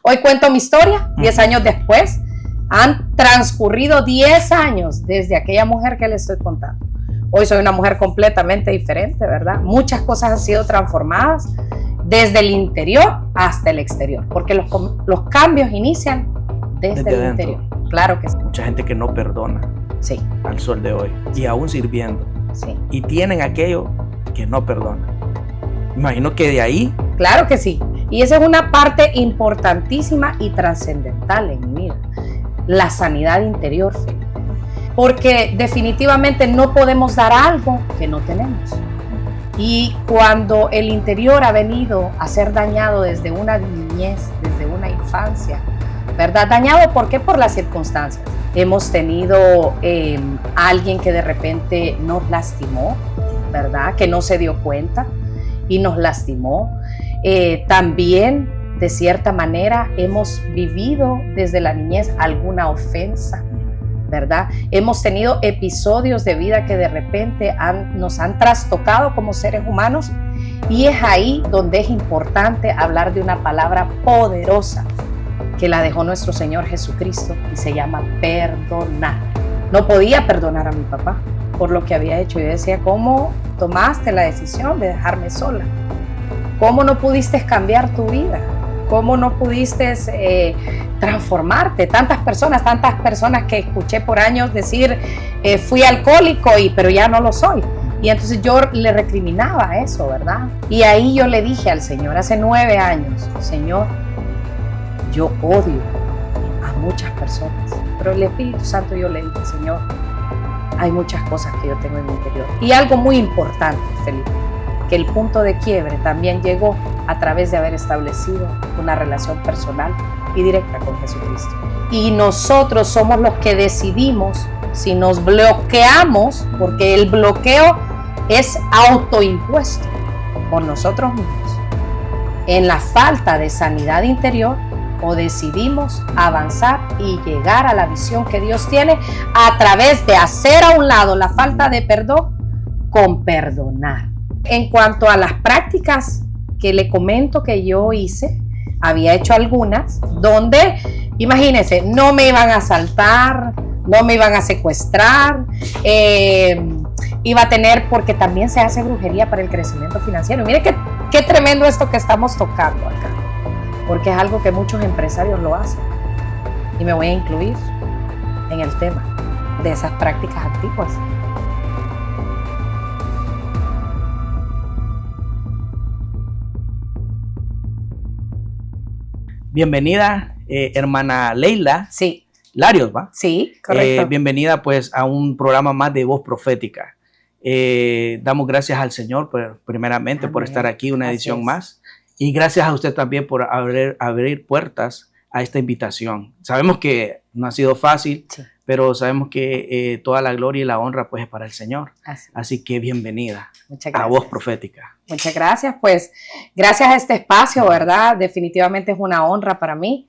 Hoy cuento mi historia, 10 años después. Han transcurrido 10 años desde aquella mujer que le estoy contando. Hoy soy una mujer completamente diferente, ¿verdad? Muchas cosas han sido transformadas desde el interior hasta el exterior, porque los cambios inician desde el interior. Claro que sí. Mucha gente que no perdona, sí, al sol de hoy, y aún sirviendo, sí, y tienen aquello que no perdona. Imagino que de ahí... Claro que sí, y esa es una parte importantísima y trascendental en mi vida, la sanidad interior, Felipe. Porque definitivamente no podemos dar algo que no tenemos. Y cuando el interior ha venido a ser dañado desde una niñez, desde una infancia, ¿verdad? Dañado, ¿por qué? Por las circunstancias. Hemos tenido alguien que de repente nos lastimó, ¿verdad? Que no se dio cuenta y nos lastimó. También, de cierta manera, hemos vivido desde la niñez alguna ofensa, ¿verdad? Hemos tenido episodios de vida que de repente nos han trastocado como seres humanos, y es ahí donde es importante hablar de una palabra poderosa que la dejó nuestro Señor Jesucristo y se llama perdonar. No podía perdonar a mi papá por lo que había hecho. Yo decía, ¿cómo tomaste la decisión de dejarme sola? ¿Cómo no pudiste cambiar tu vida? ¿Cómo no pudiste transformarte? Tantas personas que escuché por años decir, fui alcohólico, pero ya no lo soy. Y entonces yo le recriminaba eso, ¿verdad? Y ahí yo le dije al Señor, hace 9 años, Señor, yo odio a muchas personas, pero el Espíritu Santo, yo le dije, Señor, hay muchas cosas que yo tengo en mi interior. Y algo muy importante, Felipe, que el punto de quiebre también llegó a través de haber establecido una relación personal y directa con Jesucristo. Y nosotros somos los que decidimos si nos bloqueamos, porque el bloqueo es autoimpuesto por nosotros mismos, en la falta de sanidad interior, o decidimos avanzar y llegar a la visión que Dios tiene a través de hacer a un lado la falta de perdón con perdonar. En cuanto a las prácticas que le comento que yo hice, había hecho algunas donde, imagínense, no me iban a asaltar, no me iban a secuestrar, iba a tener, porque también se hace brujería para el crecimiento financiero. Mire qué tremendo esto que estamos tocando acá, porque es algo que muchos empresarios lo hacen, y me voy a incluir en el tema de esas prácticas antiguas. Bienvenida, hermana Leila. Sí. Larios, ¿va? Sí, correcto. Bienvenida pues a un programa más de Voz Profética. Damos gracias al Señor primeramente por estar aquí, una edición más. Y gracias a usted también por abrir puertas a esta invitación. Sabemos que no ha sido fácil, sí, pero sabemos que toda la gloria y la honra pues es para el Señor. Así que bienvenida a Voz Profética. Muchas gracias. Pues gracias a este espacio, ¿verdad? Definitivamente es una honra para mí.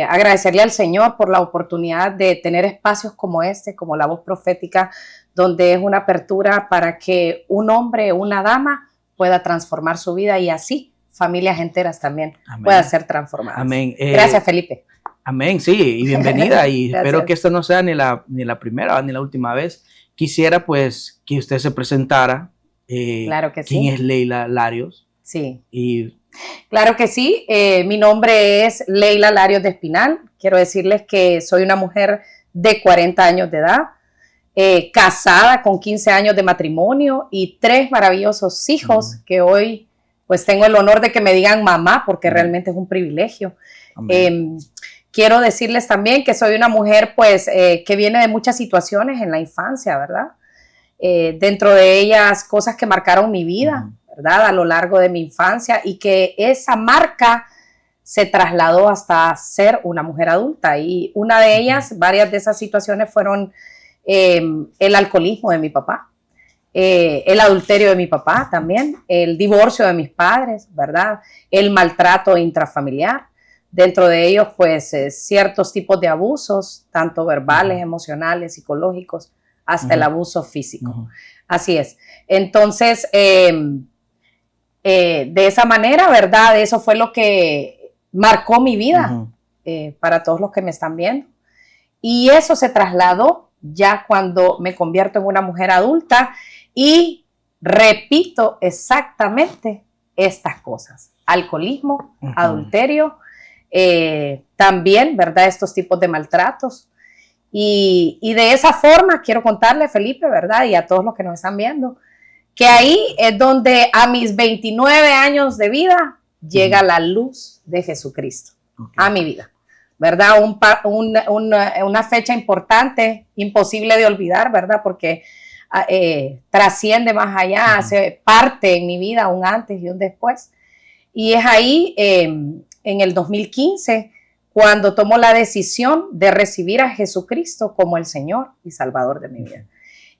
Agradecerle al Señor por la oportunidad de tener espacios como este, como la Voz Profética, donde es una apertura para que un hombre o una dama pueda transformar su vida, y así familias enteras también puedan ser transformadas. Amén. Gracias, Felipe. Amén, sí, y bienvenida. Y espero que esta no sea ni la primera ni la última vez. Quisiera pues que usted se presentara. Claro que sí. ¿Quién es Leila Larios? Sí. Claro que sí. Mi nombre es Leila Larios de Espinal. Quiero decirles que soy una mujer de 40 años de edad, casada con 15 años de matrimonio y 3 maravillosos hijos que hoy pues tengo el honor de que me digan mamá, porque realmente es un privilegio. Quiero decirles también que soy una mujer pues que viene de muchas situaciones en la infancia, ¿verdad? Dentro de ellas cosas que marcaron mi vida, ¿verdad? A lo largo de mi infancia, y que esa marca se trasladó hasta ser una mujer adulta. Y una de ellas, varias de esas situaciones fueron el alcoholismo de mi papá, el adulterio de mi papá también, el divorcio de mis padres, ¿verdad? El maltrato intrafamiliar. Dentro de ellos, pues, ciertos tipos de abusos, tanto verbales, emocionales, psicológicos, hasta el abuso físico. Así es. Entonces, de esa manera, ¿verdad? Eso fue lo que marcó mi vida, para todos los que me están viendo. Y eso se trasladó ya cuando me convierto en una mujer adulta y repito exactamente estas cosas: alcoholismo, adulterio, también, ¿verdad?, estos tipos de maltratos. Y de esa forma quiero contarle, Felipe, ¿verdad?, y a todos los que nos están viendo, que ahí es donde a mis 29 años de vida llega la luz de Jesucristo a mi vida, ¿verdad? Una fecha importante, imposible de olvidar, ¿verdad? Porque trasciende más allá, hace parte en mi vida un antes y un después. Y es ahí, en el 2015, cuando tomo la decisión de recibir a Jesucristo como el Señor y Salvador de mi vida.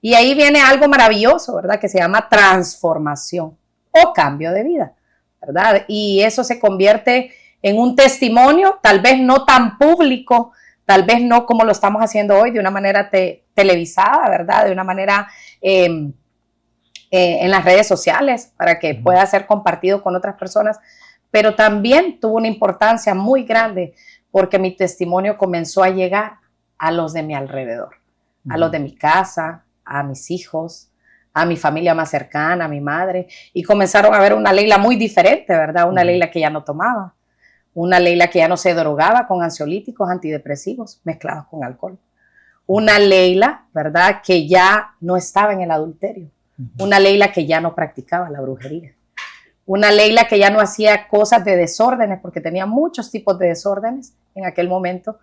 Y ahí viene algo maravilloso, ¿verdad?, que se llama transformación o cambio de vida, ¿verdad? Y eso se convierte en un testimonio, tal vez no tan público, tal vez no como lo estamos haciendo hoy, de una manera televisada, ¿verdad?, de una manera en las redes sociales, para que pueda ser compartido con otras personas, pero también tuvo una importancia muy grande, porque mi testimonio comenzó a llegar a los de mi alrededor, a los de mi casa, a mis hijos, a mi familia más cercana, a mi madre, y comenzaron a ver una Leila muy diferente, ¿verdad? Una Leila que ya no tomaba, una Leila que ya no se drogaba con ansiolíticos, antidepresivos mezclados con alcohol, una Leila, ¿verdad?, que ya no estaba en el adulterio, una Leila que ya no practicaba la brujería, una Leila que ya no hacía cosas de desórdenes, porque tenía muchos tipos de desórdenes en aquel momento.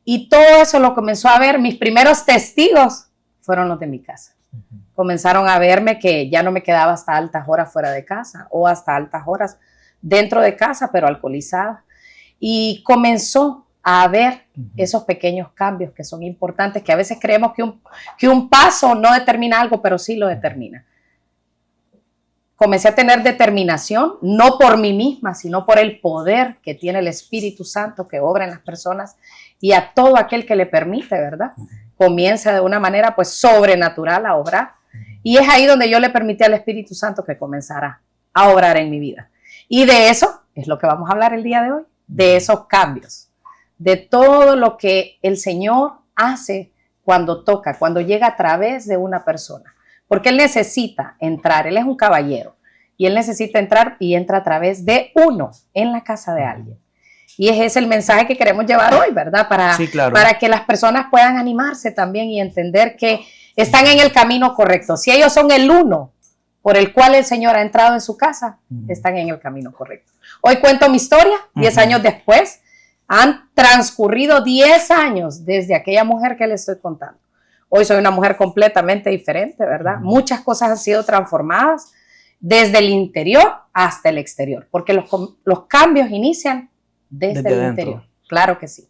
Y todo eso lo comenzó a ver. Mis primeros testigos fueron los de mi casa. Comenzaron a verme que ya no me quedaba hasta altas horas fuera de casa o hasta altas horas dentro de casa, pero alcoholizada. Y comenzó a haber esos pequeños cambios que son importantes, que a veces creemos que un paso no determina algo, pero sí lo determina. Comencé a tener determinación, no por mí misma, sino por el poder que tiene el Espíritu Santo que obra en las personas, y a todo aquel que le permite, ¿verdad?, comienza de una manera pues sobrenatural a obrar. Y es ahí donde yo le permití al Espíritu Santo que comenzara a obrar en mi vida. Y de eso es lo que vamos a hablar el día de hoy, de esos cambios, de todo lo que el Señor hace cuando toca, cuando llega a través de una persona. Porque Él necesita entrar, Él es un caballero, y Él necesita entrar y entra a través de uno en la casa de alguien. Y ese es el mensaje que queremos llevar hoy, ¿verdad? Para que las personas puedan animarse también y entender que están en el camino correcto. Si ellos son el uno por el cual el Señor ha entrado en su casa, están en el camino correcto. Hoy cuento mi historia, 10 años después. Han transcurrido 10 años desde aquella mujer que les estoy contando. Hoy soy una mujer completamente diferente, ¿verdad? Muchas cosas han sido transformadas desde el interior hasta el exterior, porque los cambios inician desde el interior. Claro que sí.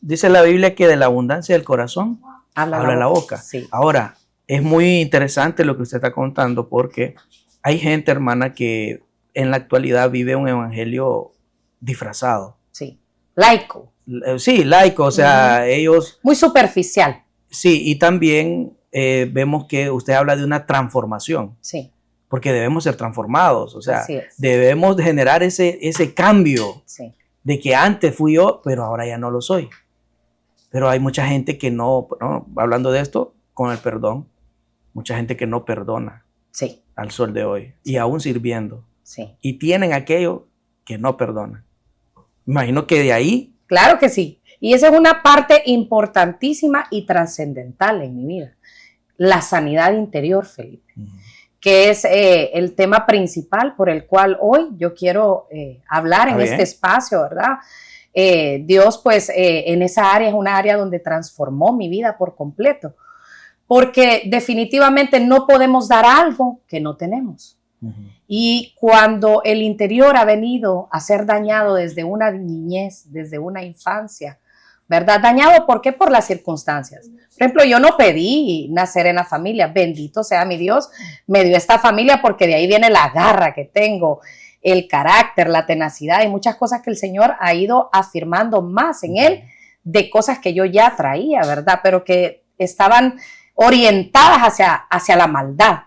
Dice la Biblia que de la abundancia del corazón habla la boca. Sí. Ahora, es muy interesante lo que usted está contando, porque hay gente, hermana, que en la actualidad vive un evangelio disfrazado. Sí, laico. Sí, laico, o sea, ellos... Muy superficial. Sí, y también vemos que usted habla de una transformación. Sí. Porque debemos ser transformados, o sea, Así es. debemos generar ese cambio, Sí. de que antes fui yo, pero ahora ya no lo soy. Pero hay mucha gente que no, hablando de esto, con el perdón, mucha gente que no perdona, Sí. al sol de hoy, y aún sirviendo. Sí. Y tienen aquello que no perdonan. Imagino que de ahí... Claro que sí. Y esa es una parte importantísima y trascendental en mi vida. La sanidad interior, Felipe, que es el tema principal por el cual hoy yo quiero hablar en este espacio, ¿verdad? Dios, pues, en esa área es una área donde transformó mi vida por completo, porque definitivamente no podemos dar algo que no tenemos. Y cuando el interior ha venido a ser dañado desde una niñez, desde una infancia, ¿verdad? Dañado, ¿por qué? Por las circunstancias. Por ejemplo, yo no pedí nacer en la familia, bendito sea mi Dios, me dio esta familia porque de ahí viene la garra que tengo, el carácter, la tenacidad y muchas cosas que el Señor ha ido afirmando más en él, de cosas que yo ya traía, ¿verdad? Pero que estaban orientadas hacia la maldad.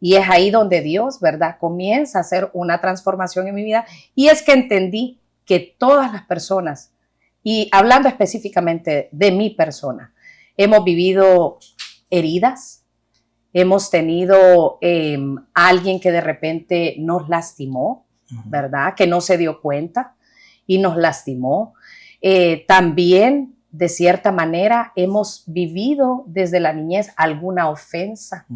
Y es ahí donde Dios, ¿verdad?, comienza a hacer una transformación en mi vida. Y es que entendí que todas las personas, y hablando específicamente de mi persona, hemos vivido heridas, hemos tenido alguien que de repente nos lastimó, ¿verdad? Que no se dio cuenta y nos lastimó. También, de cierta manera, hemos vivido desde la niñez alguna ofensa,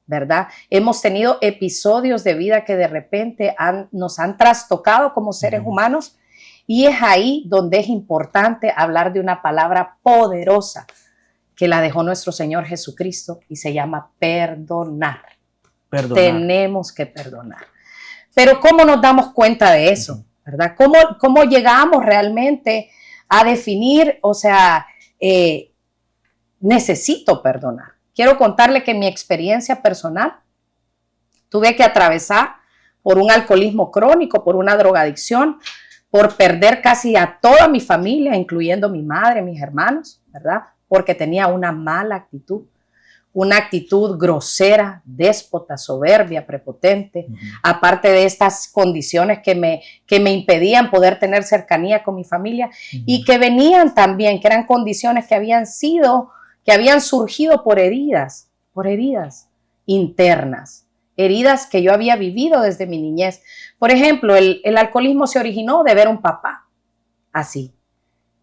¿verdad? Hemos tenido episodios de vida que de repente nos han trastocado como seres humanos, y es ahí donde es importante hablar de una palabra poderosa que la dejó nuestro Señor Jesucristo y se llama perdonar. Tenemos que perdonar. Pero ¿cómo nos damos cuenta de eso? ¿Verdad? ¿Cómo llegamos realmente a definir, o sea, necesito perdonar? Quiero contarle que en mi experiencia personal tuve que atravesar por un alcoholismo crónico, por una drogadicción, por perder casi a toda mi familia, incluyendo mi madre, mis hermanos, ¿verdad? Porque tenía una mala actitud, una actitud grosera, déspota, soberbia, prepotente, aparte de estas condiciones que me impedían poder tener cercanía con mi familia y que venían también, que eran condiciones que habían surgido por heridas internas, heridas que yo había vivido desde mi niñez. Por ejemplo, el alcoholismo se originó de ver a un papá así.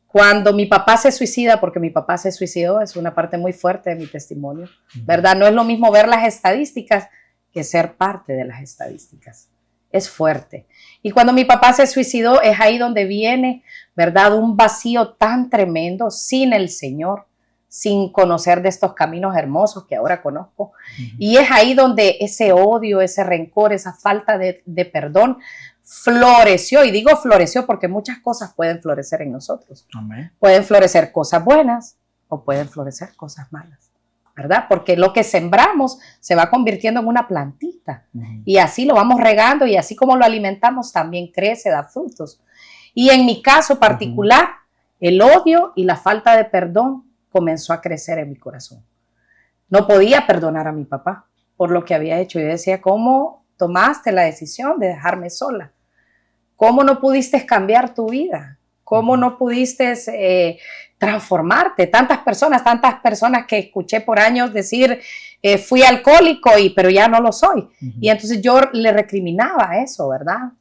Cuando mi papá se suicida, porque mi papá se suicidó, es una parte muy fuerte de mi testimonio, ¿verdad? No es lo mismo ver las estadísticas que ser parte de las estadísticas. Es fuerte. Y cuando mi papá se suicidó, es ahí donde viene, ¿verdad? Un vacío tan tremendo sin el Señor, sin conocer de estos caminos hermosos que ahora conozco. Y es ahí donde ese odio, ese rencor, esa falta de perdón floreció. Y digo floreció porque muchas cosas pueden florecer en nosotros. Amén. Pueden florecer cosas buenas o pueden florecer cosas malas, ¿verdad? Porque lo que sembramos se va convirtiendo en una plantita. Y así lo vamos regando y así como lo alimentamos también crece, da frutos. Y en mi caso particular, el odio y la falta de perdón comenzó a crecer en mi corazón. No podía perdonar a mi papá por lo que había hecho. Yo decía, ¿cómo tomaste la decisión de dejarme sola? ¿Cómo no pudiste cambiar tu vida? ¿Cómo no pudiste transformarte? Tantas personas que escuché por años decir, fui alcohólico, pero ya no lo soy. Y entonces yo le recriminaba eso, ¿verdad?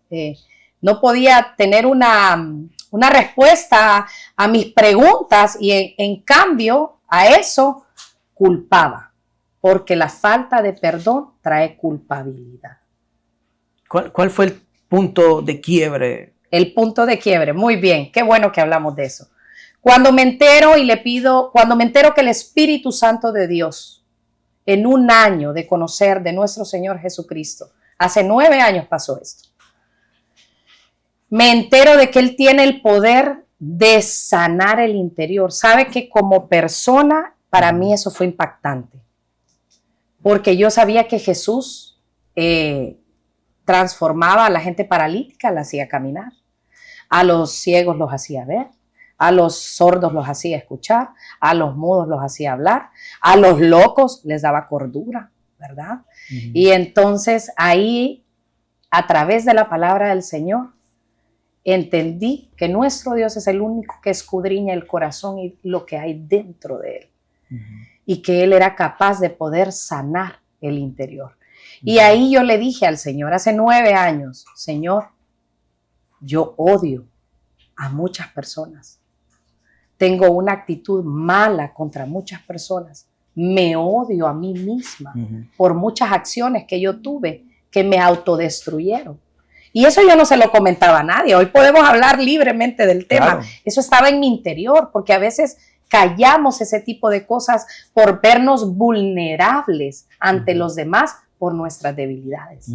No podía tener una respuesta a mis preguntas y en cambio a eso culpaba, porque la falta de perdón trae culpabilidad. ¿Cuál fue el punto de quiebre? El punto de quiebre, muy bien, qué bueno que hablamos de eso. Cuando me entero que el Espíritu Santo de Dios, en un año de conocer de nuestro Señor Jesucristo, hace 9 años pasó esto, me entero de que Él tiene el poder de sanar el interior. Sabe que como persona, para mí eso fue impactante, porque yo sabía que Jesús transformaba a la gente paralítica, la hacía caminar, a los ciegos los hacía ver, a los sordos los hacía escuchar, a los mudos los hacía hablar, a los locos les daba cordura, ¿verdad? Y entonces ahí, a través de la palabra del Señor, entendí que nuestro Dios es el único que escudriña el corazón y lo que hay dentro de él. Y que Él era capaz de poder sanar el interior. Y ahí yo le dije al Señor, hace 9 años, Señor, yo odio a muchas personas. Tengo una actitud mala contra muchas personas. Me odio a mí misma por muchas acciones que yo tuve que me autodestruyeron. Y eso yo no se lo comentaba a nadie. Hoy podemos hablar libremente del tema. Claro. Eso estaba en mi interior, porque a veces callamos ese tipo de cosas por vernos vulnerables ante los demás por nuestras debilidades.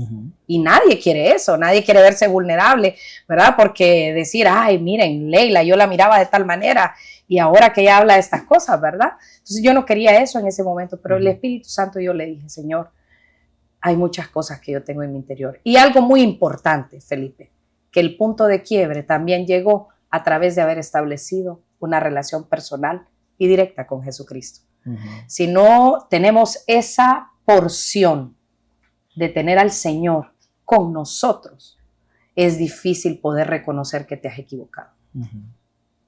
Y nadie quiere eso, nadie quiere verse vulnerable, ¿verdad? Porque decir, ay, miren, Leila, yo la miraba de tal manera y ahora que ella habla de estas cosas, ¿verdad? Entonces yo no quería eso en ese momento, pero el Espíritu Santo, yo le dije, Señor, hay muchas cosas que yo tengo en mi interior. Y algo muy importante, Felipe, que el punto de quiebre también llegó a través de haber establecido una relación personal y directa con Jesucristo. Si no tenemos esa porción de tener al Señor con nosotros, es difícil poder reconocer que te has equivocado.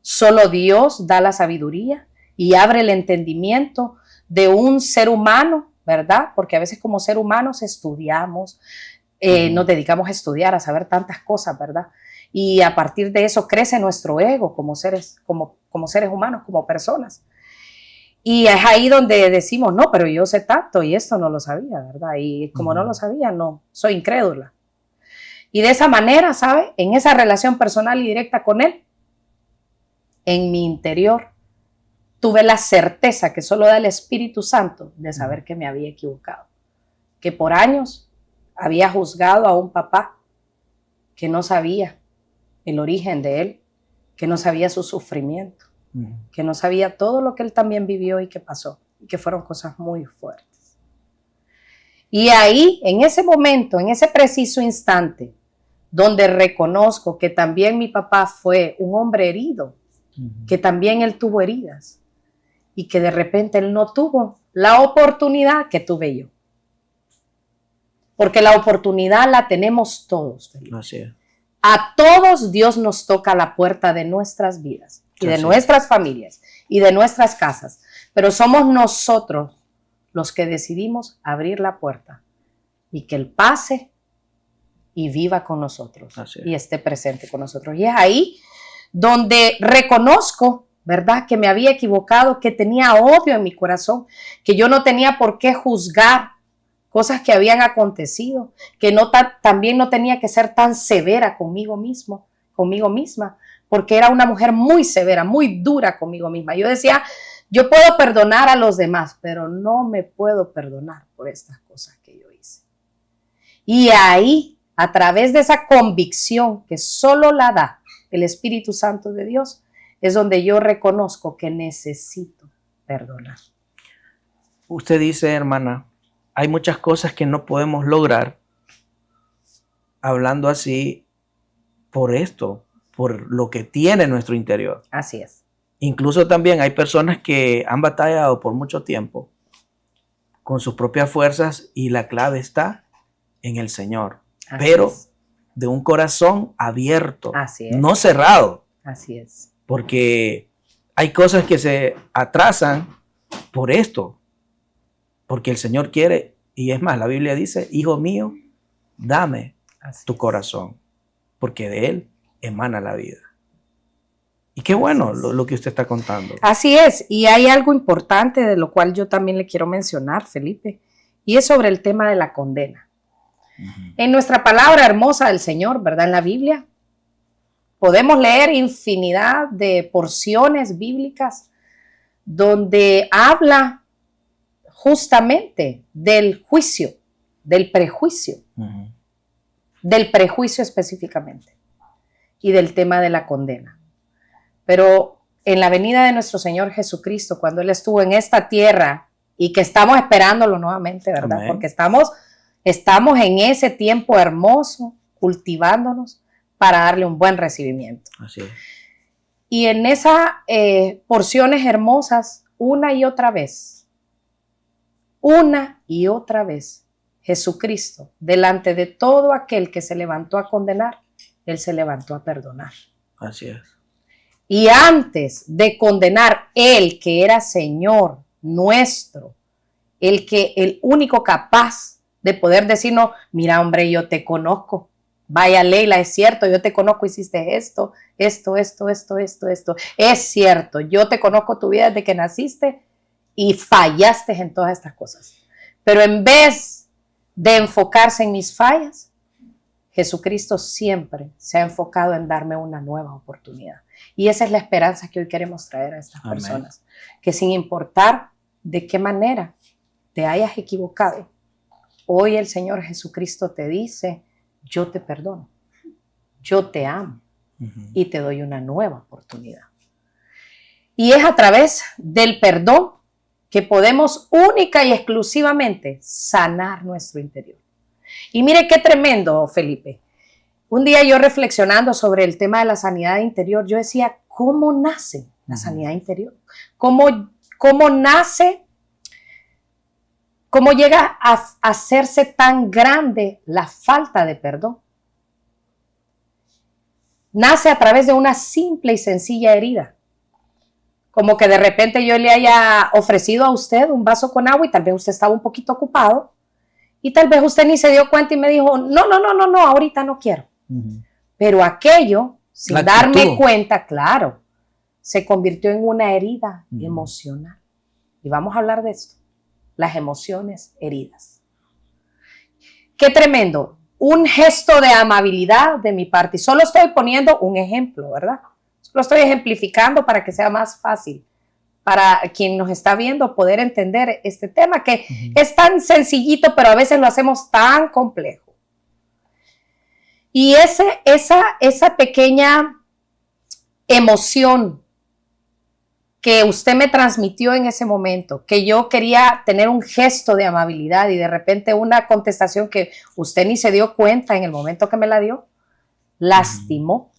Solo Dios da la sabiduría y abre el entendimiento de un ser humano, ¿verdad? Porque a veces como ser humanos estudiamos, nos dedicamos a estudiar, a saber tantas cosas, ¿verdad? Y a partir de eso crece nuestro ego como seres humanos, como personas. Y es ahí donde decimos, no, pero yo sé tanto y esto no lo sabía, ¿verdad? Y como no lo sabía, no, soy incrédula. Y de esa manera, ¿sabe? En esa relación personal y directa con Él, en mi interior, tuve la certeza que solo da el Espíritu Santo de saber que me había equivocado. Que por años había juzgado a un papá que no sabía el origen de él, que no sabía su sufrimiento, que no sabía todo lo que él también vivió y que pasó, y que fueron cosas muy fuertes. Y ahí, en ese momento, en ese preciso instante, donde reconozco que también mi papá fue un hombre herido, que también él tuvo heridas, y que de repente él no tuvo la oportunidad que tuve yo. Porque la oportunidad la tenemos todos, Felipe. Así es. A todos Dios nos toca la puerta de nuestras vidas y de nuestras familias y de nuestras casas, pero somos nosotros los que decidimos abrir la puerta y que Él pase y viva con nosotros y esté presente con nosotros. Y es ahí donde reconozco, ¿verdad?, que me había equivocado, que tenía odio en mi corazón, que yo no tenía por qué juzgar cosas que habían acontecido, que también no tenía que ser tan severa conmigo misma, porque era una mujer muy severa, muy dura conmigo misma. Yo decía, yo puedo perdonar a los demás, pero no me puedo perdonar por estas cosas que yo hice. Y ahí, a través de esa convicción que solo la da el Espíritu Santo de Dios, es donde yo reconozco que necesito perdonar. Usted dice, hermana, hay muchas cosas que no podemos lograr hablando así por esto, por lo que tiene nuestro interior. Así es. Incluso también hay personas que han batallado por mucho tiempo con sus propias fuerzas y la clave está en el Señor. Así pero es. De un corazón abierto, Así es. no cerrado. Así es. Porque hay cosas que se atrasan por esto. Porque el Señor quiere, y es más, la Biblia dice, hijo mío, dame tu corazón, porque de él emana la vida. Y qué bueno lo que usted está contando. Así es, y hay algo importante de lo cual yo también le quiero mencionar, Felipe, y es sobre el tema de la condena. En nuestra palabra hermosa del Señor, ¿verdad? En la Biblia, podemos leer infinidad de porciones bíblicas donde habla justamente del juicio, del prejuicio, del prejuicio específicamente y del tema de la condena. Pero en la venida de nuestro Señor Jesucristo, cuando Él estuvo en esta tierra y que estamos esperándolo nuevamente, ¿verdad? Amén. Porque estamos en ese tiempo hermoso, cultivándonos para darle un buen recibimiento. Así es. Y en esas porciones hermosas, una y otra vez, Jesucristo, delante de todo aquel que se levantó a condenar, Él se levantó a perdonar. Así es. Y antes de condenar, Él que era Señor nuestro, el único capaz de poder decirnos, mira hombre, yo te conozco, vaya Leila, es cierto, yo te conozco, hiciste esto, es cierto, yo te conozco tu vida desde que naciste y fallaste en todas estas cosas. Pero en vez de enfocarse en mis fallas, Jesucristo siempre se ha enfocado en darme una nueva oportunidad. Y esa es la esperanza que hoy queremos traer a estas personas. Que sin importar de qué manera te hayas equivocado, hoy el Señor Jesucristo te dice, yo te perdono, yo te amo y te doy una nueva oportunidad. Y es a través del perdón que podemos única y exclusivamente sanar nuestro interior. Y mire qué tremendo, Felipe. Un día yo reflexionando sobre el tema de la sanidad interior, yo decía, ¿cómo nace la sanidad interior? ¿Cómo nace? ¿Cómo llega a hacerse tan grande la falta de perdón? nace a través de una simple y sencilla herida. Como que de repente yo le haya ofrecido a usted un vaso con agua y tal vez usted estaba un poquito ocupado y tal vez usted ni se dio cuenta y me dijo, no, ahorita no quiero. Pero aquello, sin darme cuenta, claro, se convirtió en una herida emocional. Y vamos a hablar de esto, las emociones heridas. Qué tremendo, un gesto de amabilidad de mi parte. Y solo estoy poniendo un ejemplo, ¿verdad? Lo estoy ejemplificando para que sea más fácil para quien nos está viendo poder entender este tema que es tan sencillito, pero a veces lo hacemos tan complejo. Y esa pequeña emoción que usted me transmitió en ese momento, que yo quería tener un gesto de amabilidad y de repente una contestación que usted ni se dio cuenta en el momento que me la dio, lastimó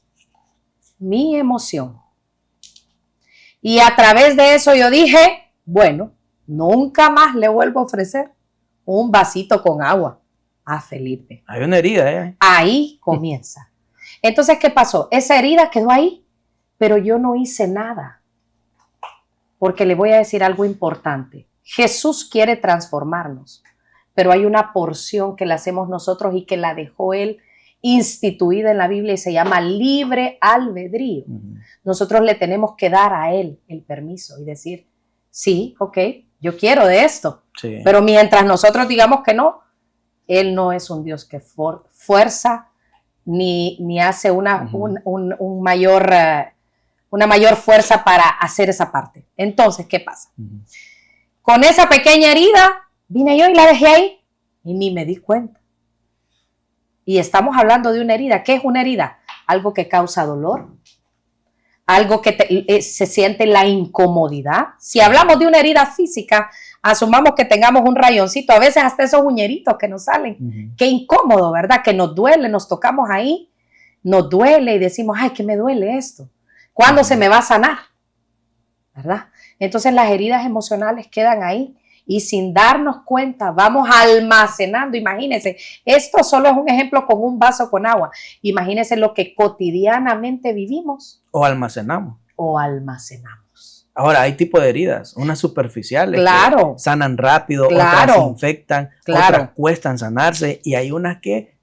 mi emoción. Y a través de eso yo dije, bueno, nunca más le vuelvo a ofrecer un vasito con agua a Felipe. Hay una herida, ¿eh? Ahí comienza. Entonces, ¿qué pasó? Esa herida quedó ahí, pero yo no hice nada. Porque le voy a decir algo importante. Jesús quiere transformarnos, pero hay una porción que la hacemos nosotros y que la dejó Él instituida en la Biblia y se llama libre albedrío. Nosotros le tenemos que dar a Él el permiso y decir, sí, ok, yo quiero de esto, sí. Pero mientras nosotros digamos que no, Él no es un Dios que fuerza ni hace una mayor fuerza para hacer esa parte. Entonces, ¿qué pasa? Con esa pequeña herida, vine yo y la dejé ahí y ni me di cuenta. Y estamos hablando de una herida. ¿Qué es una herida? Algo que causa dolor, algo que se siente la incomodidad. Si hablamos de una herida física, asumamos que tengamos un rayoncito, a veces hasta esos uñeritos que nos salen. Qué incómodo, ¿verdad? Que nos duele, nos tocamos ahí, nos duele y decimos, ay, que me duele esto. ¿Cuándo se me va a sanar? ¿Verdad? Entonces las heridas emocionales quedan ahí. Y sin darnos cuenta, vamos almacenando. Imagínense, esto solo es un ejemplo con un vaso con agua. Imagínense lo que cotidianamente vivimos. O almacenamos. Ahora, hay tipos de heridas, unas superficiales, claro, que sanan rápido, claro, otras infectan, claro, otras cuestan sanarse, y hay unas que...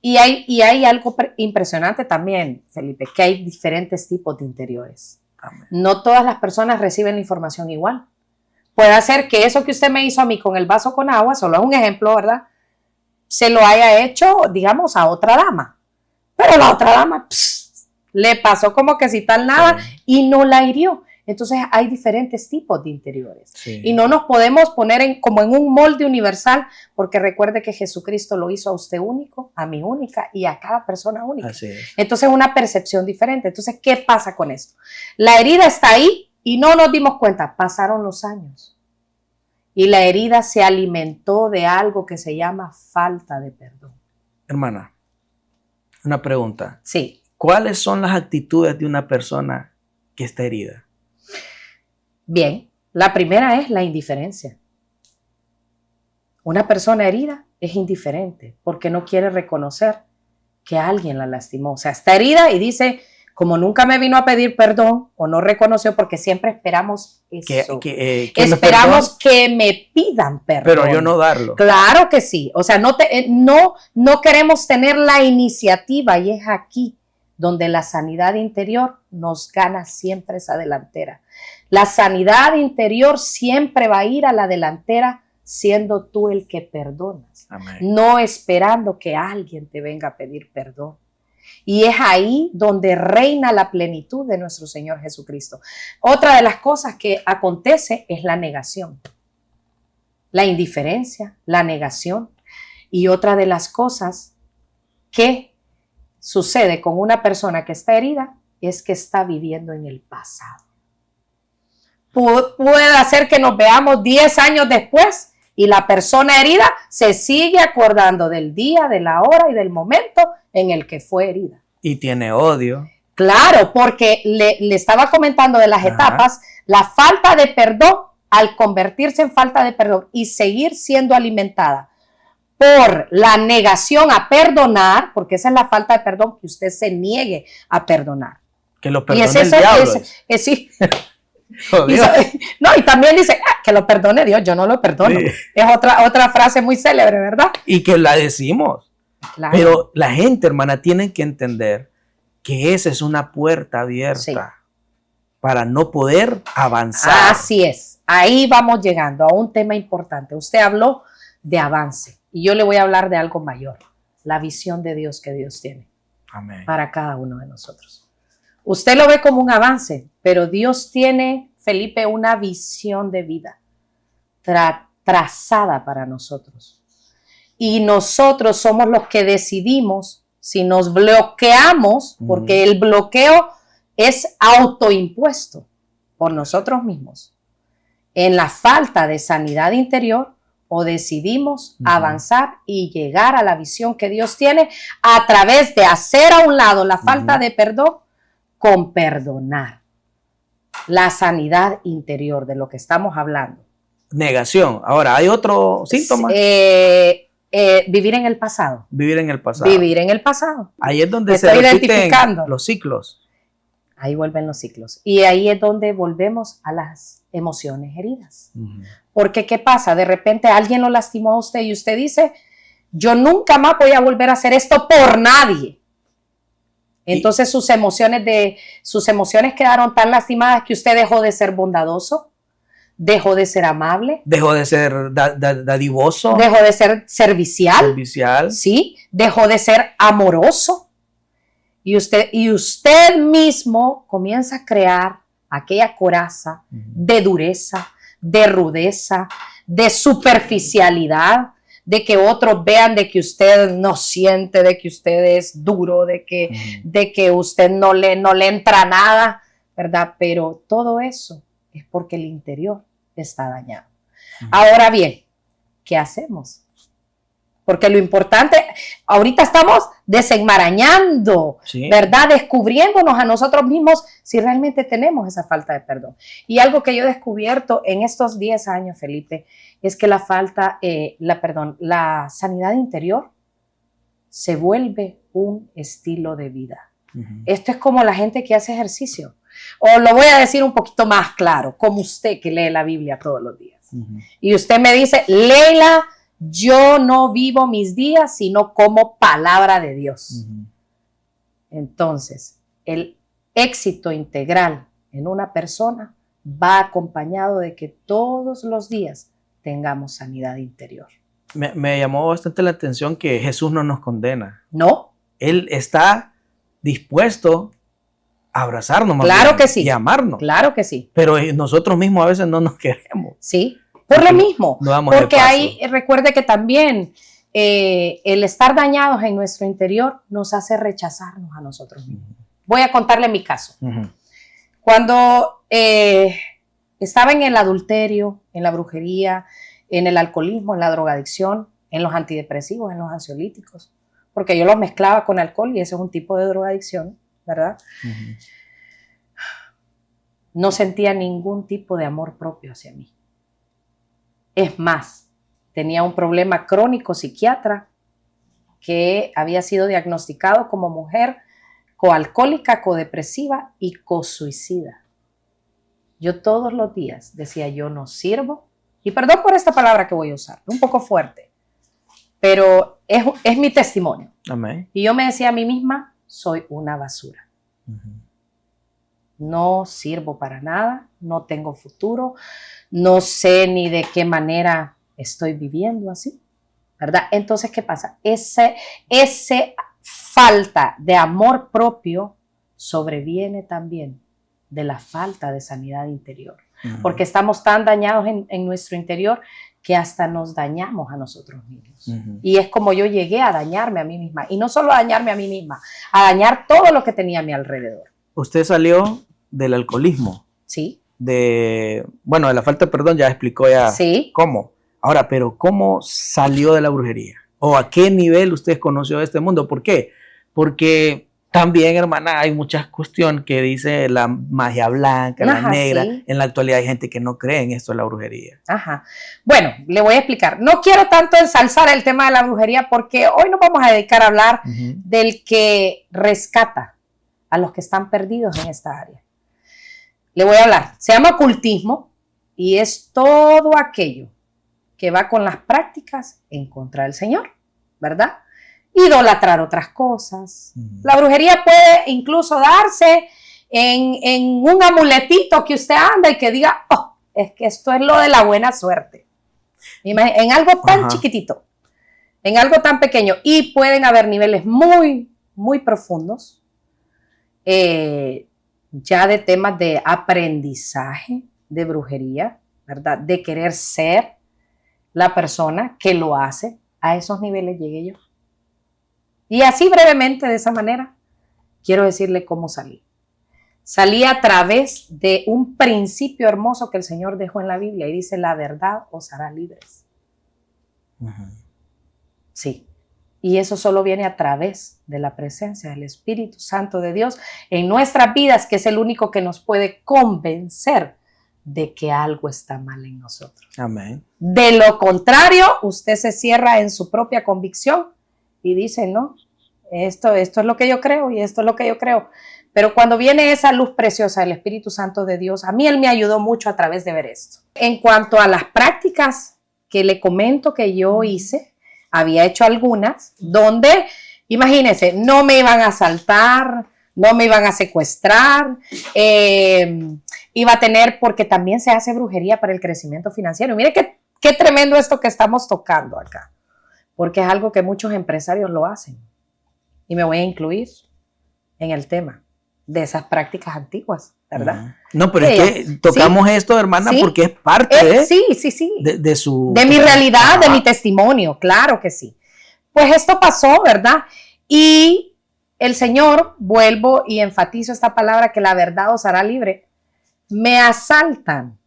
Y hay algo impresionante también, Felipe, que hay diferentes tipos de interiores. Amén. No todas las personas reciben la información igual. Puede ser que eso que usted me hizo a mí con el vaso con agua, solo es un ejemplo, ¿verdad? Se lo haya hecho, digamos, a otra dama. Pero la otra dama le pasó como que si tal nada, sí, y no la hirió. Entonces hay diferentes tipos de interiores. Sí. Y no nos podemos poner como en un molde universal, porque recuerde que Jesucristo lo hizo a usted único, a mí única y a cada persona única. Así es. Entonces una percepción diferente. Entonces, ¿qué pasa con esto? La herida está ahí y no nos dimos cuenta. Pasaron los años y la herida se alimentó de algo que se llama falta de perdón. Hermana, una pregunta. Sí. ¿Cuáles son las actitudes de una persona que está herida? Bien, la primera es la indiferencia. Una persona herida es indiferente porque no quiere reconocer que alguien la lastimó. O sea, está herida y dice, como nunca me vino a pedir perdón o no reconoció, porque siempre esperamos eso. Esperamos que me pidan perdón. Pero yo no darlo. Claro que sí. O sea, no queremos tener la iniciativa y es aquí donde la sanidad interior nos gana siempre esa delantera. La sanidad interior siempre va a ir a la delantera siendo tú el que perdonas. Amén. No esperando que alguien te venga a pedir perdón. Y es ahí donde reina la plenitud de nuestro Señor Jesucristo. Otra de las cosas que acontece es la negación, la indiferencia, la negación. Y otra de las cosas que sucede con una persona que está herida es que está viviendo en el pasado. Puede hacer que nos veamos 10 años después y la persona herida se sigue acordando del día, de la hora y del momento en el que fue herida. Y tiene odio. Claro, porque le estaba comentando de las etapas, la falta de perdón al convertirse en falta de perdón y seguir siendo alimentada por la negación a perdonar, porque esa es la falta de perdón, que usted se niegue a perdonar. Que lo Y perdone es el eso, diablo. sí. Oh, Y, Dios. no, y también dice, que lo perdone Dios, yo no lo perdono. Sí. Es otra frase muy célebre, ¿verdad? Y que la decimos. Claro. Pero la gente, hermana, tiene que entender que esa es una puerta abierta Sí. para no poder avanzar. Así es, ahí vamos llegando a un tema importante. Usted habló de avance y yo le voy a hablar de algo mayor, la visión de Dios que Dios tiene Amén. para cada uno de nosotros. Usted lo ve como un avance, pero Dios tiene, Felipe, una visión de vida trazada para nosotros. Y nosotros somos los que decidimos si nos bloqueamos, porque el bloqueo es autoimpuesto por nosotros mismos en la falta de sanidad interior, o decidimos avanzar y llegar a la visión que Dios tiene a través de hacer a un lado la falta de perdón con perdonar. La sanidad interior de lo que estamos hablando. Negación. Ahora, ¿hay otro síntoma? Vivir en el pasado. Vivir en el pasado. Vivir en el pasado. Ahí es donde Me se estoy repiten identificando. los ciclos. Ahí vuelven los ciclos. Y ahí es donde volvemos a las emociones heridas. Porque, ¿qué pasa? De repente alguien lo lastimó a usted y usted dice, yo nunca más voy a volver a hacer esto por nadie. Entonces sus emociones quedaron tan lastimadas que usted dejó de ser bondadoso, dejó de ser amable, Dejó de ser dadivoso, dejó de ser servicial, ¿sí? Dejó de ser amoroso. Y usted mismo comienza a crear aquella coraza de dureza, de rudeza, de superficialidad, de que otros vean de que usted no siente, de que usted es duro, de que usted no le entra nada, ¿verdad? Pero todo eso es porque el interior está dañado. Ahora bien, ¿qué hacemos? Porque lo importante, ahorita estamos desenmarañando, sí, ¿verdad? Descubriéndonos a nosotros mismos si realmente tenemos esa falta de perdón. Y algo que yo he descubierto en estos 10 años, Felipe, es que la sanidad interior se vuelve un estilo de vida. Esto es como la gente que hace ejercicio. O lo voy a decir un poquito más claro, como usted que lee la Biblia todos los días. Y usted me dice, Leila, yo no vivo mis días, sino como palabra de Dios. Entonces, el éxito integral en una persona va acompañado de que todos los días tengamos sanidad interior. Me llamó bastante la atención que Jesús no nos condena. ¿No? Él está dispuesto a abrazarnos más Claro bien, que sí. y amarnos. Claro que sí. Pero nosotros mismos a veces no nos queremos. Sí. Por lo mismo, no damos porque el paso. ahí recuerde que también el estar dañados en nuestro interior nos hace rechazarnos a nosotros mismos. Voy a contarle mi caso. Cuando estaba en el adulterio, en la brujería, en el alcoholismo, en la drogadicción, en los antidepresivos, en los ansiolíticos, porque yo los mezclaba con alcohol y ese es un tipo de drogadicción, ¿verdad? No sentía ningún tipo de amor propio hacia mí. Es más, tenía un problema crónico psiquiatra que había sido diagnosticado como mujer coalcohólica, codepresiva y cosuicida. Yo todos los días decía, yo no sirvo, y perdón por esta palabra que voy a usar, un poco fuerte, pero es mi testimonio. Amén. Y yo me decía a mí misma, soy una basura. No sirvo para nada, no tengo futuro, no sé ni de qué manera estoy viviendo así, ¿verdad? Entonces, ¿qué pasa? Ese falta de amor propio sobreviene también de la falta de sanidad interior, porque estamos tan dañados en nuestro interior que hasta nos dañamos a nosotros mismos. Y es como yo llegué a dañarme a mí misma, y no solo a dañarme a mí misma, a dañar todo lo que tenía a mi alrededor. Usted salió del alcoholismo. Sí. De la falta de perdón ya explicó ya sí. Cómo. Ahora, pero ¿cómo salió de la brujería? ¿O a qué nivel usted conoció este mundo? ¿Por qué? Porque también, hermana, hay muchas cuestiones que dice la magia blanca, la negra. Sí. En la actualidad hay gente que no cree en esto de la brujería. Ajá. Bueno, le voy a explicar. No quiero tanto ensalzar el tema de la brujería porque hoy nos vamos a dedicar a hablar del que rescata a los que están perdidos en esta área. Le voy a hablar. Se llama ocultismo y es todo aquello que va con las prácticas en contra del Señor, ¿verdad? Idolatrar otras cosas. La brujería puede incluso darse en un amuletito que usted anda y que diga, oh, es que esto es lo de la buena suerte. En algo tan chiquitito, en algo tan pequeño. Y pueden haber niveles muy, muy profundos, ya de temas de aprendizaje, de brujería, ¿verdad? De querer ser la persona que lo hace. A esos niveles llegué yo. Y así brevemente, de esa manera, quiero decirle cómo salí. Salí a través de un principio hermoso que el Señor dejó en la Biblia y dice, la verdad os hará libres. Sí. Y eso solo viene a través de la presencia del Espíritu Santo de Dios en nuestras vidas, que es el único que nos puede convencer de que algo está mal en nosotros. Amén. De lo contrario, usted se cierra en su propia convicción y dice, no, esto es lo que yo creo y esto es lo que yo creo. Pero cuando viene esa luz preciosa del Espíritu Santo de Dios, a mí Él me ayudó mucho a través de ver esto. En cuanto a las prácticas que le comento que yo hice, había hecho algunas donde, imagínense, no me iban a asaltar, no me iban a secuestrar, iba a tener, porque también se hace brujería para el crecimiento financiero. Mire qué tremendo esto que estamos tocando acá, porque es algo que muchos empresarios lo hacen. Y me voy a incluir en el tema de esas prácticas antiguas, ¿verdad? No, pero es que tocamos esto, hermana, porque es parte de mi realidad, de mi testimonio, claro que sí. Pues esto pasó, ¿verdad? Y el Señor, vuelvo y enfatizo esta palabra, que la verdad os hará libre, me asaltan.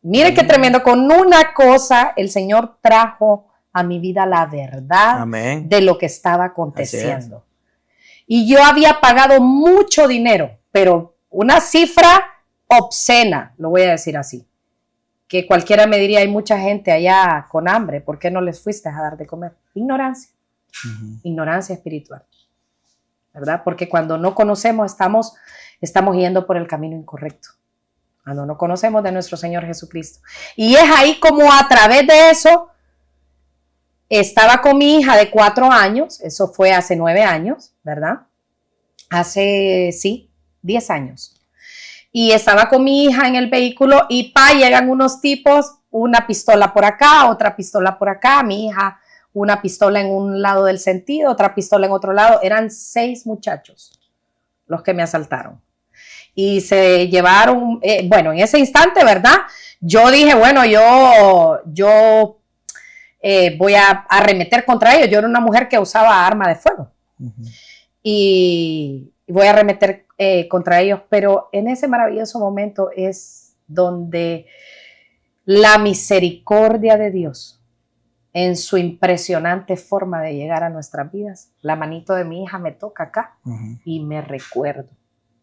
Mire qué tremendo, con una cosa el Señor trajo a mi vida la verdad de lo que estaba aconteciendo. Y yo había pagado mucho dinero, pero una cifra obscena, lo voy a decir así, que cualquiera me diría, hay mucha gente allá con hambre, ¿por qué no les fuiste a dar de comer? Ignorancia, ignorancia espiritual, ¿verdad? Porque cuando no conocemos estamos yendo por el camino incorrecto, cuando no conocemos de nuestro Señor Jesucristo. Y es ahí como a través de eso, estaba con mi hija de 4 años, eso fue hace 9 años, ¿verdad? Hace, 10 años. Y estaba con mi hija en el vehículo y llegan unos tipos, una pistola por acá, otra pistola por acá, mi hija una pistola en un lado del sentido, otra pistola en otro lado. Eran 6 muchachos los que me asaltaron. Y se llevaron, en ese instante, ¿verdad? Yo dije, bueno, yo voy a arremeter contra ellos. Yo era una mujer que usaba arma de fuego. Y voy a arremeter contra ellos, pero en ese maravilloso momento es donde la misericordia de Dios, en su impresionante forma de llegar a nuestras vidas, la manito de mi hija me toca acá y me recuerdo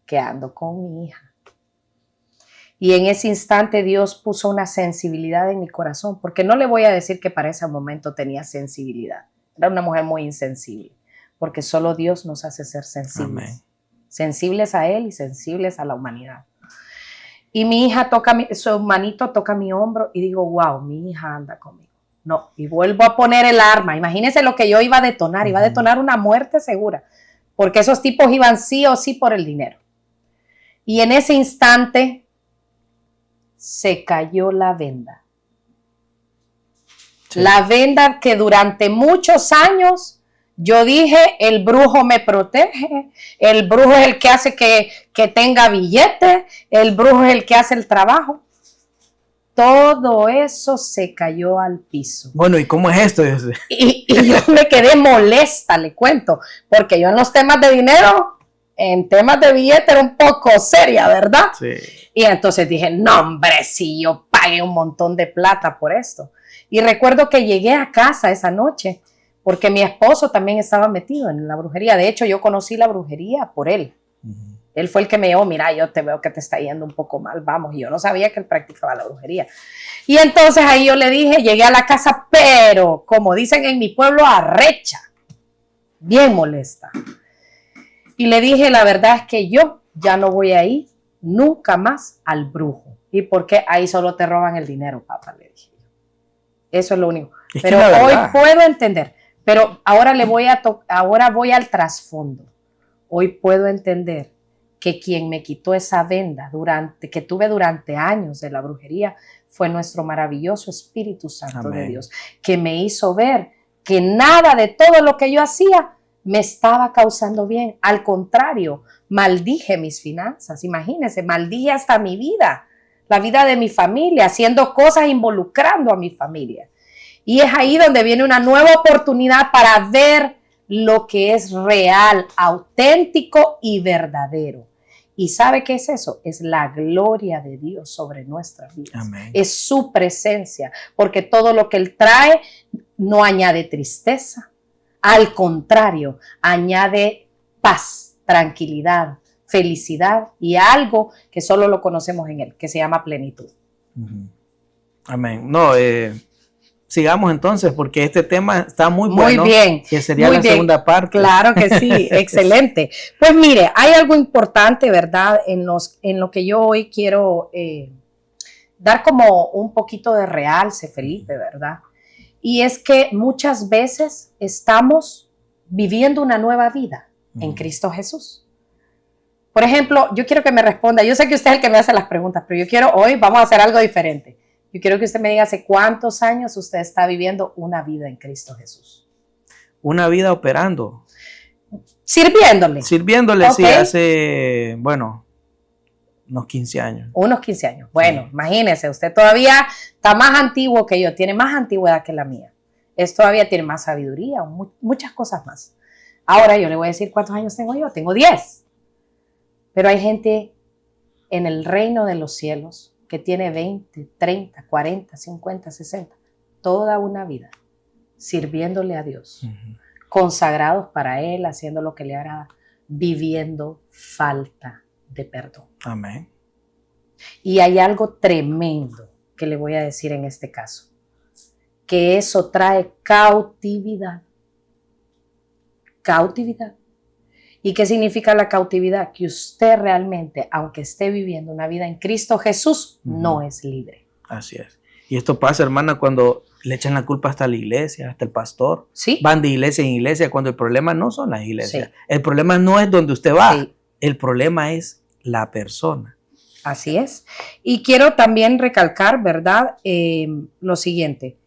que ando con mi hija. Y en ese instante Dios puso una sensibilidad en mi corazón, porque no le voy a decir que para ese momento tenía sensibilidad. Era una mujer muy insensible, porque solo Dios nos hace ser sensibles. Amén. Sensibles a Él y sensibles a la humanidad. Y mi hija su manito toca mi hombro y digo, wow, mi hija anda conmigo. No, y vuelvo a poner el arma. Imagínense lo que yo iba a detonar. Iba a detonar una muerte segura, porque esos tipos iban sí o sí por el dinero. Y en ese instante se cayó la venda. Sí. La venda que durante muchos años yo dije, el brujo me protege, el brujo es el que hace que tenga billete, el brujo es el que hace el trabajo. Todo eso se cayó al piso. Bueno, ¿y cómo es esto? Y yo me quedé molesta, le cuento, porque yo en los temas de dinero, en temas de billete era un poco seria, ¿verdad? Sí. Y entonces dije, no hombre, si yo pagué un montón de plata por esto. Y recuerdo que llegué a casa esa noche, porque mi esposo también estaba metido en la brujería. De hecho, yo conocí la brujería por él. Él fue el que me dijo, mira, yo te veo que te está yendo un poco mal, vamos. Y yo no sabía que él practicaba la brujería. Y entonces ahí yo le dije, llegué a la casa, pero como dicen en mi pueblo, arrecha, bien molesta. Y le dije, la verdad es que yo ya no voy a ir nunca más al brujo. ¿Y por qué? Ahí solo te roban el dinero, papá, le dije. Eso es lo único. Pero hoy puedo entender. Pero ahora ahora voy al trasfondo. Hoy puedo entender que quien me quitó esa venda que tuve durante años de la brujería fue nuestro maravilloso Espíritu Santo de Dios, que me hizo ver que nada de todo lo que yo hacía me estaba causando bien. Al contrario, maldije mis finanzas. Imagínense, maldije hasta mi vida, la vida de mi familia, haciendo cosas involucrando a mi familia. Y es ahí donde viene una nueva oportunidad para ver lo que es real, auténtico y verdadero. ¿Y sabe qué es eso? Es la gloria de Dios sobre nuestras vidas. Amén. Es su presencia, porque todo lo que Él trae no añade tristeza. Al contrario, añade paz, tranquilidad, felicidad y algo que solo lo conocemos en Él, que se llama plenitud. Amén. No, sigamos entonces, porque este tema está muy bueno. Muy bien. Que sería la segunda parte. Claro que sí, excelente. Pues mire, hay algo importante, ¿verdad? En lo que yo hoy quiero dar como un poquito de realce, Felipe, ¿verdad? Y es que muchas veces estamos viviendo una nueva vida en Cristo Jesús. Por ejemplo, yo quiero que me responda, yo sé que usted es el que me hace las preguntas, pero hoy vamos a hacer algo diferente. Yo quiero que usted me diga hace cuántos años usted está viviendo una vida en Cristo Jesús. Una vida operando. Sirviéndole. Sirviéndole, okay. Sí, hace, unos 15 años. Unos 15 años. Bueno, sí. Imagínese, usted todavía está más antiguo que yo, tiene más antigüedad que la mía. Todavía tiene más sabiduría, muchas cosas más. Ahora yo le voy a decir cuántos años tengo yo. Tengo 10. Pero hay gente en el reino de los cielos que tiene 20, 30, 40, 50, 60, toda una vida sirviéndole a Dios, consagrados para Él, haciendo lo que le agrada, viviendo falta de perdón. Amén. Y hay algo tremendo que le voy a decir en este caso, que eso trae cautividad. Cautividad. ¿Y qué significa la cautividad? Que usted realmente, aunque esté viviendo una vida en Cristo Jesús, no es libre. Así es. Y esto pasa, hermana, cuando le echan la culpa hasta la iglesia, hasta el pastor. Sí. Van de iglesia en iglesia, cuando el problema no son las iglesias. Sí. El problema no es donde usted va. Sí. El problema es la persona. Así es. Y quiero también recalcar, ¿verdad? Lo siguiente.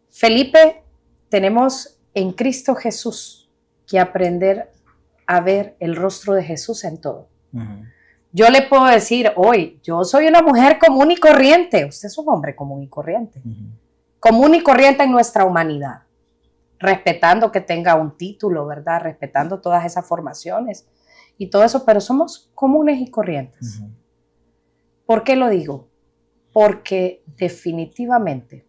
Felipe, tenemos en Cristo Jesús que aprender a ver el rostro de Jesús en todo. Yo le puedo decir hoy, yo soy una mujer común y corriente, usted es un hombre común y corriente, común y corriente en nuestra humanidad, respetando que tenga un título, ¿verdad? Respetando todas esas formaciones y todo eso, pero somos comunes y corrientes. ¿Por qué lo digo? Porque definitivamente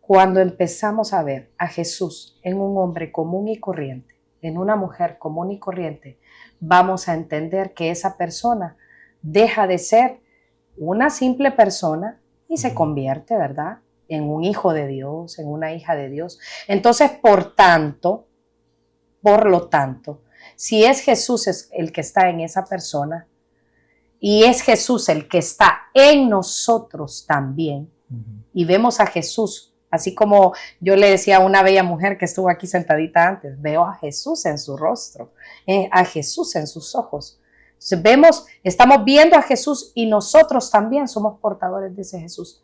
cuando empezamos a ver a Jesús en un hombre común y corriente, en una mujer común y corriente, vamos a entender que esa persona deja de ser una simple persona y se convierte, ¿verdad?, en un hijo de Dios, en una hija de Dios. Entonces, por lo tanto, si es Jesús el que está en esa persona y es Jesús el que está en nosotros también, y vemos a Jesús, así como yo le decía a una bella mujer que estuvo aquí sentadita antes, veo a Jesús en su rostro, a Jesús en sus ojos. Entonces estamos viendo a Jesús y nosotros también somos portadores de ese Jesús.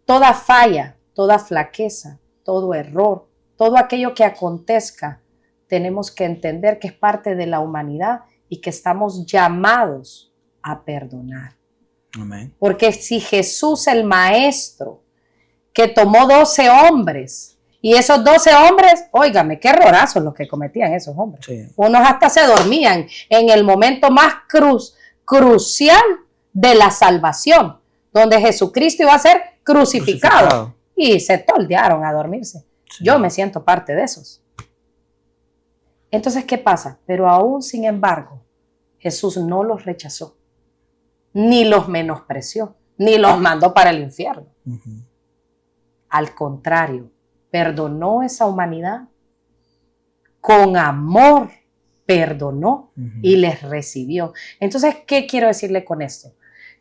Toda falla, toda flaqueza, todo error, todo aquello que acontezca, tenemos que entender que es parte de la humanidad y que estamos llamados a perdonar. Amén. Porque si Jesús, el Maestro, que tomó 12 hombres, y esos 12 hombres, óigame, qué errorazos los que cometían esos hombres. Sí. Unos hasta se dormían en el momento más crucial de la salvación, donde Jesucristo iba a ser crucificado. y se toldearon a dormirse. Sí. Yo me siento parte de esos. Entonces, ¿qué pasa? Pero aún sin embargo, Jesús no los rechazó, ni los menospreció, ni los mandó para el infierno. Al contrario, perdonó esa humanidad, con amor perdonó y les recibió. Entonces, ¿qué quiero decirle con esto?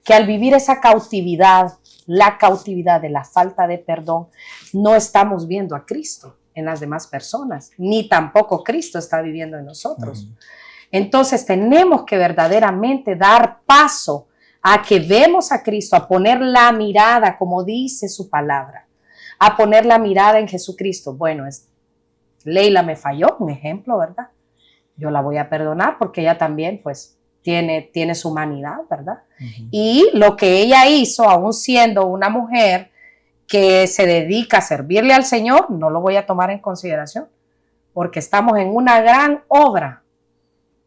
Que al vivir esa cautividad, la cautividad de la falta de perdón, no estamos viendo a Cristo en las demás personas, ni tampoco Cristo está viviendo en nosotros. Entonces, tenemos que verdaderamente dar paso a que vemos a Cristo, a poner la mirada, como dice su palabra, a poner la mirada en Jesucristo. Bueno, Leila me falló, un ejemplo, ¿verdad? Yo la voy a perdonar porque ella también, pues, tiene su humanidad, ¿verdad? Y lo que ella hizo, aún siendo una mujer que se dedica a servirle al Señor, no lo voy a tomar en consideración, porque estamos en una gran obra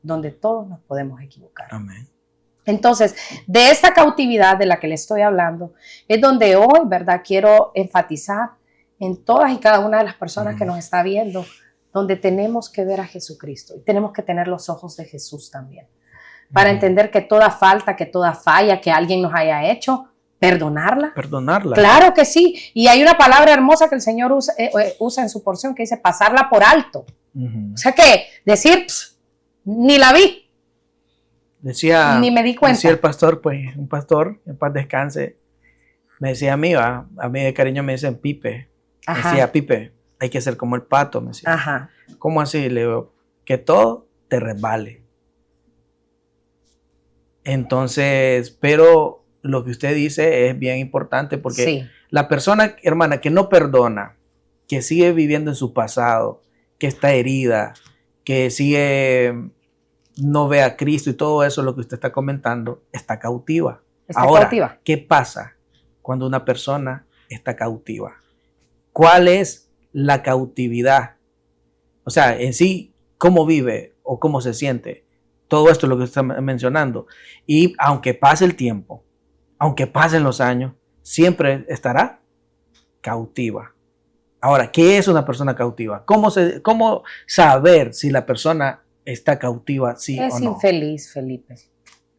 donde todos nos podemos equivocar. Amén. Entonces, de esta cautividad de la que le estoy hablando, es donde hoy, ¿verdad?, quiero enfatizar en todas y cada una de las personas que nos está viendo, donde tenemos que ver a Jesucristo y tenemos que tener los ojos de Jesús también, para entender que toda falta, que toda falla que alguien nos haya hecho, perdonarla. Perdonarla. Claro que sí. Y hay una palabra hermosa que el Señor usa en su porción que dice pasarla por alto. O sea que decir, ni la vi. Ni me di cuenta. Decía el pastor, pues, un pastor, en paz descanse, me decía a mí de cariño me dicen Pipe. Ajá. Me decía, Pipe, hay que ser como el pato, me decía. Ajá. ¿Cómo así? Le digo, que todo te resbale. Entonces, pero lo que usted dice es bien importante porque Sí. la persona, hermana, que no perdona, que sigue viviendo en su pasado, que está herida, que no ve a Cristo y todo eso, lo que usted está comentando, está cautiva. Ahora, cautiva. ¿qué pasa cuando una persona está cautiva? ¿Cuál es la cautividad? O sea, en sí, ¿cómo vive o cómo se siente? Todo esto es lo que está mencionando. Y aunque pase el tiempo, aunque pasen los años, siempre estará cautiva. Ahora, ¿qué es una persona cautiva? ¿Cómo saber si la persona está cautiva, sí o no? Es infeliz, Felipe.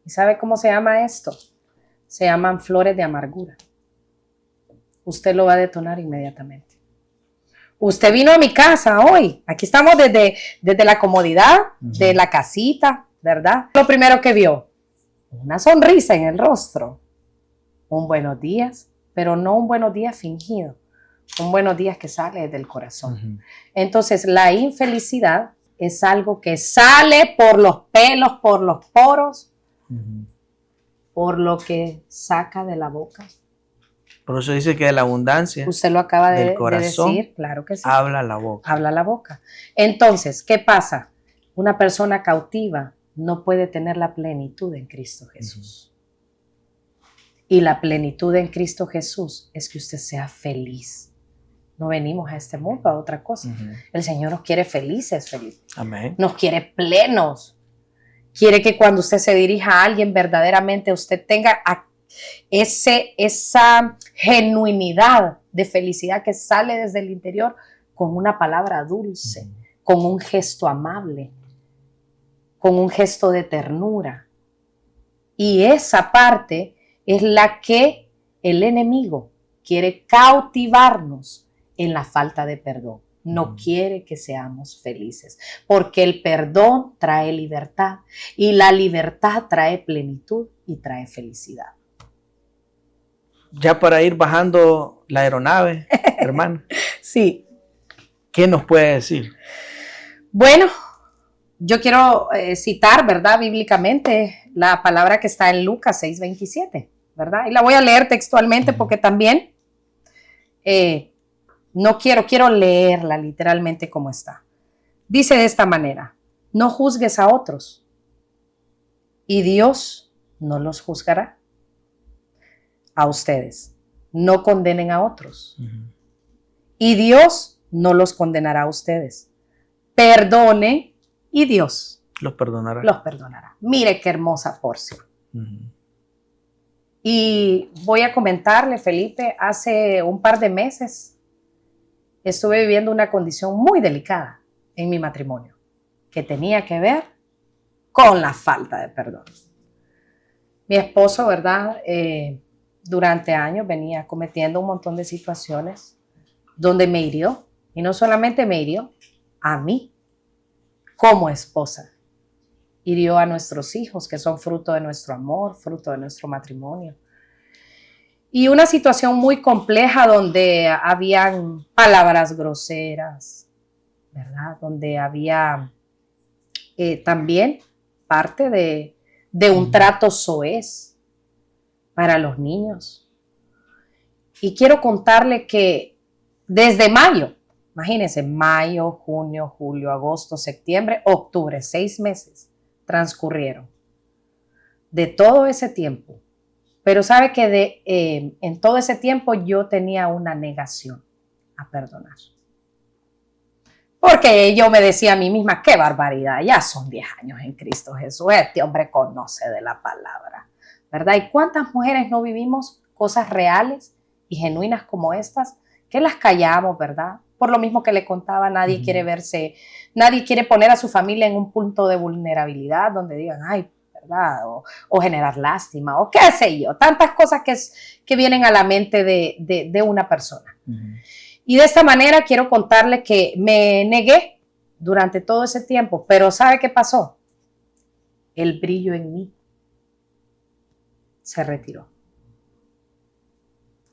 ¿Y sabe cómo se llama esto? Se llaman flores de amargura. Usted lo va a detonar inmediatamente. Usted vino a mi casa hoy. Aquí estamos desde la comodidad de la casita, ¿verdad? Lo primero que vio, una sonrisa en el rostro. Un buenos días, pero no un buenos días fingido. Un buenos días que sale del corazón. Entonces, la infelicidad es algo que sale por los pelos, por los poros, por lo que saca de la boca. Por eso dice que de la abundancia usted lo acaba del corazón, de decir, claro que sí. Habla la boca. Habla la boca. Entonces, ¿qué pasa? Una persona cautiva no puede tener la plenitud en Cristo Jesús. Y la plenitud en Cristo Jesús es que usted sea feliz. No venimos a este mundo a otra cosa. El Señor nos quiere felices, Felipe. Amén. Nos quiere plenos. Quiere que cuando usted se dirija a alguien, verdaderamente usted tenga esa genuinidad de felicidad que sale desde el interior con una palabra dulce, con un gesto amable, con un gesto de ternura. Y esa parte es la que el enemigo quiere cautivarnos en la falta de perdón. No quiere que seamos felices, porque el perdón trae libertad y la libertad trae plenitud y trae felicidad. Ya para ir bajando la aeronave, hermano. Sí. ¿Qué nos puede decir? Bueno, yo quiero citar, ¿verdad? Bíblicamente la palabra que está en Lucas 6:27, ¿verdad? Y la voy a leer textualmente porque también quiero leerla literalmente como está. Dice de esta manera: no juzgues a otros y Dios no los juzgará a ustedes. No condenen a otros y Dios no los condenará a ustedes. Perdonen y Dios los perdonará. los perdonará. Mire qué hermosa porción. Y voy a comentarle, Felipe, hace un par de meses estuve viviendo una condición muy delicada en mi matrimonio, que tenía que ver con la falta de perdón. Mi esposo, ¿verdad? Durante años venía cometiendo un montón de situaciones donde me hirió, y no solamente me hirió a mí como esposa, hirió a nuestros hijos, que son fruto de nuestro amor, fruto de nuestro matrimonio. Y una situación muy compleja donde habían palabras groseras, ¿verdad? Donde había también parte de un trato soez para los niños. Y quiero contarle que desde mayo, imagínense, mayo, junio, julio, agosto, septiembre, octubre, 6 meses transcurrieron de todo ese tiempo. Pero sabe que en todo ese tiempo yo tenía una negación a perdonar. Porque yo me decía a mí misma, qué barbaridad, ya son 10 años en Cristo Jesús, este hombre conoce de la palabra, ¿verdad? ¿Y cuántas mujeres no vivimos cosas reales y genuinas como estas, que las callamos, ¿verdad? Por lo mismo que le contaba, nadie quiere verse, nadie quiere poner a su familia en un punto de vulnerabilidad donde digan, ay, ¿verdad? O generar lástima, o qué sé yo, tantas cosas que vienen a la mente de una persona. Y de esta manera quiero contarle que me negué durante todo ese tiempo, pero ¿sabe qué pasó? El brillo en mí se retiró.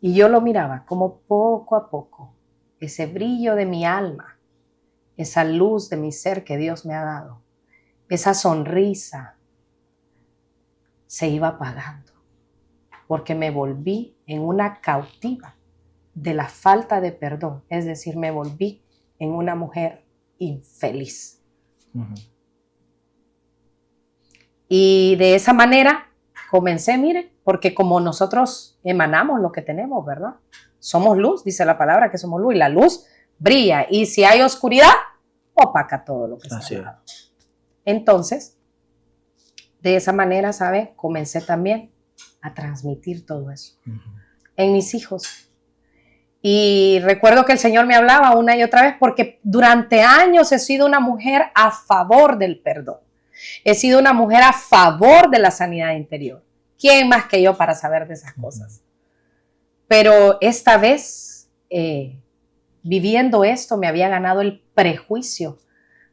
Y yo lo miraba como poco a poco, ese brillo de mi alma, esa luz de mi ser que Dios me ha dado, esa sonrisa, se iba apagando, porque me volví en una cautiva de la falta de perdón, es decir, me volví en una mujer infeliz. Y de esa manera comencé, mire, porque como nosotros emanamos lo que tenemos, ¿verdad? Somos luz, dice la palabra que somos luz, y la luz brilla, y si hay oscuridad, opaca todo lo que está al lado. Entonces, de esa manera, ¿sabe? Comencé también a transmitir todo eso en mis hijos. Y recuerdo que el Señor me hablaba una y otra vez porque durante años he sido una mujer a favor del perdón. He sido una mujer a favor de la sanidad interior. ¿Quién más que yo para saber de esas cosas? Pero esta vez, viviendo esto, me había ganado el prejuicio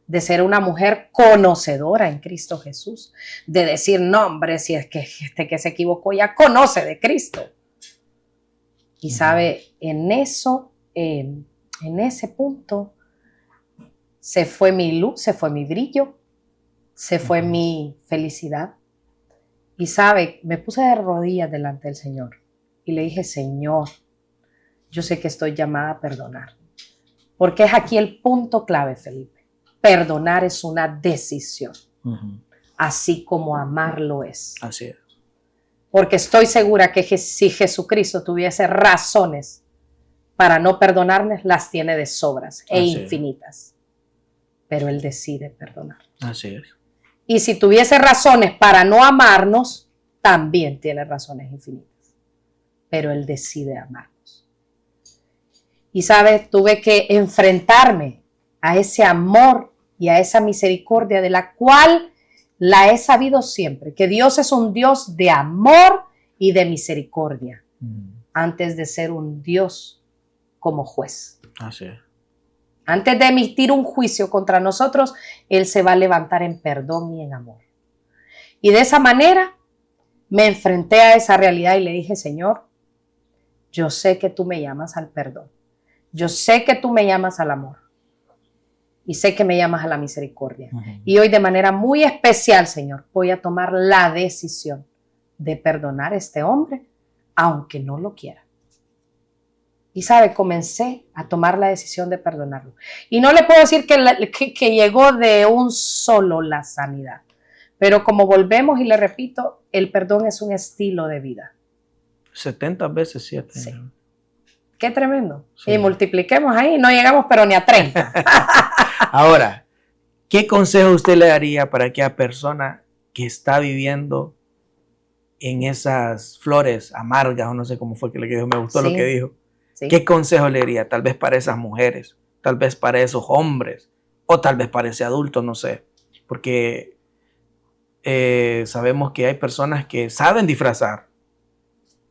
de ser una mujer conocedora en Cristo Jesús, de decir, no, hombre, si es que este que se equivocó ya conoce de Cristo. Y sabe, en eso, en ese punto, se fue mi luz, se fue mi brillo, se fue mi felicidad. Y sabe, me puse de rodillas delante del Señor y le dije, Señor, yo sé que estoy llamada a perdonar. Porque es aquí el punto clave, Felipe. Perdonar es una decisión, así como amar lo es. Así es. Porque estoy segura que si Jesucristo tuviese razones para no perdonarnos, las tiene de sobras e infinitas. Pero Él decide perdonar. Así es. Y si tuviese razones para no amarnos, también tiene razones infinitas. Pero Él decide amarnos. Y sabes, tuve que enfrentarme a ese amor y a esa misericordia de la cual la he sabido siempre, que Dios es un Dios de amor y de misericordia, antes de ser un Dios como juez. Así es. Antes de emitir un juicio contra nosotros, Él se va a levantar en perdón y en amor. Y de esa manera me enfrenté a esa realidad y le dije, Señor, yo sé que tú me llamas al perdón. Yo sé que tú me llamas al amor. Y sé que me llamas a la misericordia. Y hoy de manera muy especial, Señor, voy a tomar la decisión de perdonar a este hombre, aunque no lo quiera. Y sabe, comencé a tomar la decisión de perdonarlo. Y no le puedo decir que llegó de un solo la sanidad. Pero como volvemos y le repito, el perdón es un estilo de vida. 70 veces 7. Sí. Qué tremendo. Sí. Y multipliquemos ahí, no llegamos pero ni a 30. Ahora, ¿qué consejo usted le daría para aquella persona que está viviendo en esas flores amargas, o no sé cómo fue que le dijo, me gustó lo que dijo. Sí. ¿Qué consejo le diría? Tal vez para esas mujeres, tal vez para esos hombres, o tal vez para ese adulto, no sé. Porque sabemos que hay personas que saben disfrazar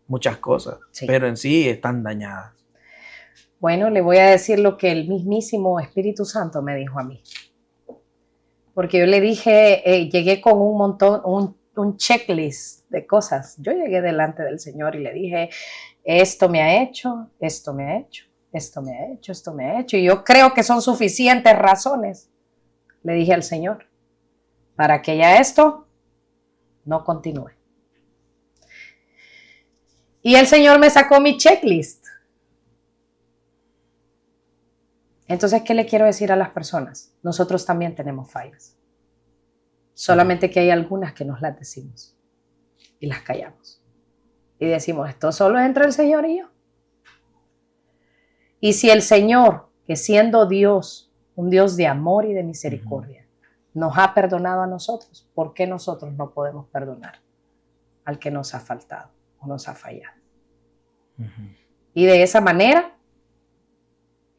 muchas cosas, pero en sí están dañadas. Bueno, le voy a decir lo que el mismísimo Espíritu Santo me dijo a mí. Porque yo le dije, llegué con un montón, un checklist de cosas. Yo llegué delante del Señor y le dije, esto me ha hecho, esto me ha hecho, esto me ha hecho, esto me ha hecho. Y yo creo que son suficientes razones, le dije al Señor, para que ya esto no continúe. Y el Señor me sacó mi checklist. Entonces, ¿qué le quiero decir a las personas? Nosotros también tenemos fallas. Solamente que hay algunas que nos las decimos y las callamos. Y decimos, esto solo es entre el Señor y yo. Y si el Señor, que siendo Dios, un Dios de amor y de misericordia, nos ha perdonado a nosotros, ¿por qué nosotros no podemos perdonar al que nos ha faltado o nos ha fallado? Y de esa manera,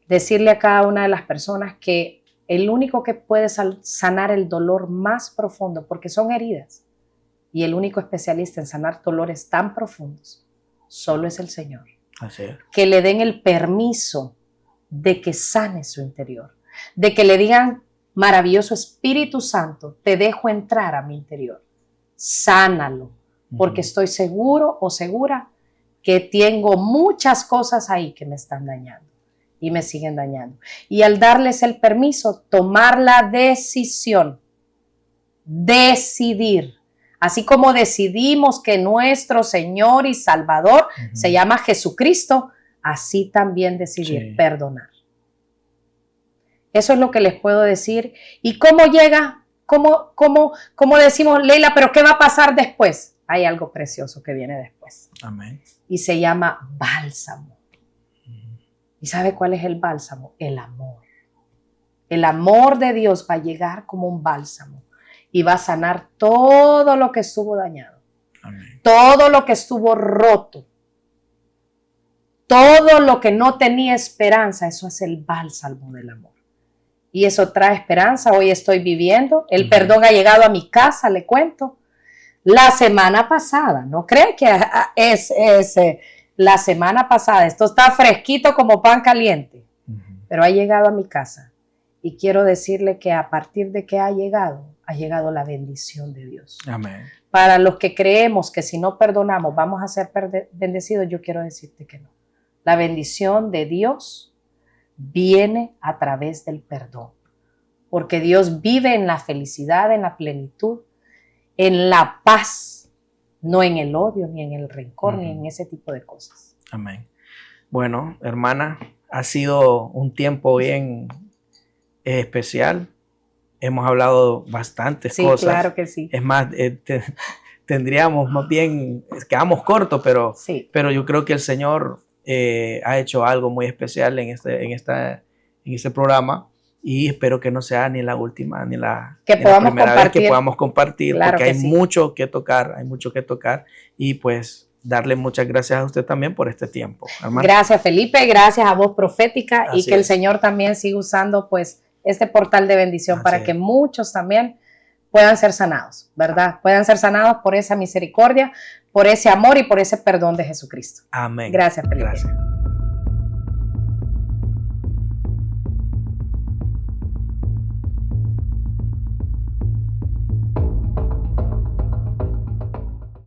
decirle a cada una de las personas que el único que puede sanar el dolor más profundo, porque son heridas, y el único especialista en sanar dolores tan profundos, solo es el Señor. Así es. Que le den el permiso de que sane su interior, de que le digan, maravilloso Espíritu Santo, te dejo entrar a mi interior, sánalo, porque estoy seguro o segura que tengo muchas cosas ahí que me están dañando. Y me siguen dañando. Y al darles el permiso, tomar la decisión, decidir, así como decidimos que nuestro Señor y Salvador se llama Jesucristo, así también decidir perdonar. Eso es lo que les puedo decir. ¿Y cómo llega? ¿Cómo decimos, Leila, pero qué va a pasar después? Hay algo precioso que viene después. Amén. Y se llama bálsamo. ¿Y sabe cuál es el bálsamo? El amor. El amor de Dios va a llegar como un bálsamo y va a sanar todo lo que estuvo dañado. Amén. Todo lo que estuvo roto. Todo lo que no tenía esperanza, eso es el bálsamo del amor. Y eso trae esperanza. Hoy estoy viviendo. El perdón ha llegado a mi casa, le cuento. La semana pasada, no creen que es la semana pasada, esto está fresquito como pan caliente, pero ha llegado a mi casa y quiero decirle que a partir de que ha llegado la bendición de Dios. Amén. Para los que creemos que si no perdonamos vamos a ser bendecidos, yo quiero decirte que no. La bendición de Dios viene a través del perdón, porque Dios vive en la felicidad, en la plenitud, en la paz, no en el odio, ni en el rencor, ni en ese tipo de cosas. Amén. Bueno, hermana, ha sido un tiempo bien especial. Hemos hablado bastantes cosas. Sí, claro que sí. Es más, tendríamos más bien, quedamos cortos, pero yo creo que el Señor ha hecho algo muy especial en este programa. Y espero que no sea ni la última ni la primera vez que podamos compartir, claro, porque hay mucho que tocar, y pues darle muchas gracias a usted también por este tiempo, hermano. Gracias, Felipe, gracias a Voz Profética. Así y que el Señor también siga usando pues este portal de bendición para que muchos también puedan ser sanados, ¿verdad? Puedan ser sanados por esa misericordia, por ese amor y por ese perdón de Jesucristo. Amén. Gracias, Felipe. Gracias.